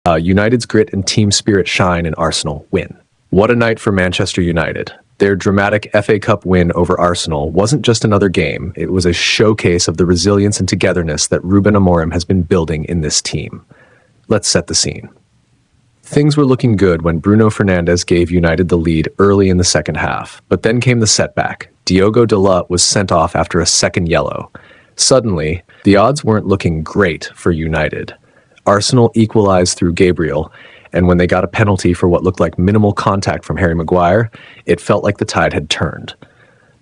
United's grit and team spirit shine and Arsenal win. What a night for Manchester United. Their dramatic FA Cup win over Arsenal wasn't just another game, it was a showcase of the resilience and togetherness that Ruben Amorim has been building in this team. Let's set the scene. Things were looking good when Bruno Fernandes gave United the lead early in the second half, but then came the setback. Diogo Dalot was sent off after a second yellow. Suddenly, the odds weren't looking great for United. Arsenal equalized through Gabriel, and when they got a penalty for what looked like minimal contact from Harry Maguire, it felt like the tide had turned.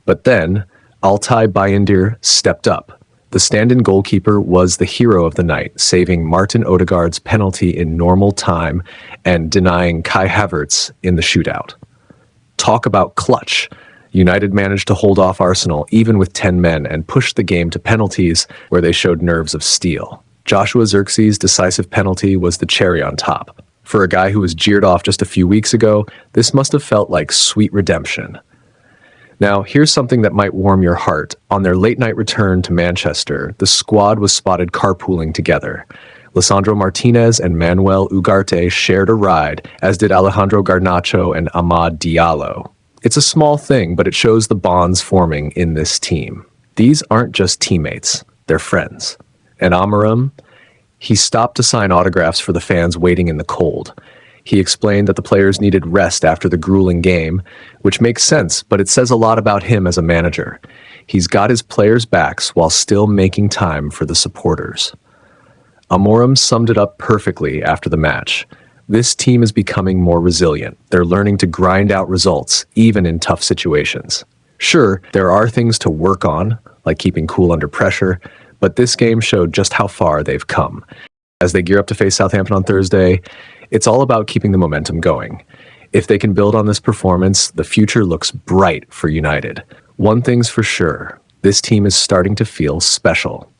But then, Altay Bayındır stepped up. The stand-in goalkeeper was the hero of the night, saving Martin Odegaard's penalty in normal time and denying Kai Havertz in the shootout. Talk about clutch. United managed to hold off Arsenal even with 10 men and pushed the game to penalties where they showed nerves of steel. Joshua Zirkzee's decisive penalty was the cherry on top. For a guy who was jeered off just a few weeks ago, this must have felt like sweet redemption. Now, here's something that might warm your heart. On their late-night return to Manchester, the squad was spotted carpooling together. Lisandro Martinez and Manuel Ugarte shared a ride, as did Alejandro Garnacho and Amad Diallo. It's a small thing, but it shows the bonds forming in this team. These aren't just teammates, they're friends. And Amorim, he stopped to sign autographs for the fans waiting in the cold. He explained that the players needed rest after the grueling game, which makes sense, but it says a lot about him as a manager. He's got his players' backs while still making time for the supporters. Amorim summed it up perfectly after the match. This team is becoming more resilient. They're learning to grind out results, even in tough situations. Sure, there are things to work on, like keeping cool under pressure, but this game showed just how far they've come. As they gear up to face Southampton on Thursday, it's all about keeping the momentum going. If they can build on this performance, the future looks bright for United. One thing's for sure, this team is starting to feel special.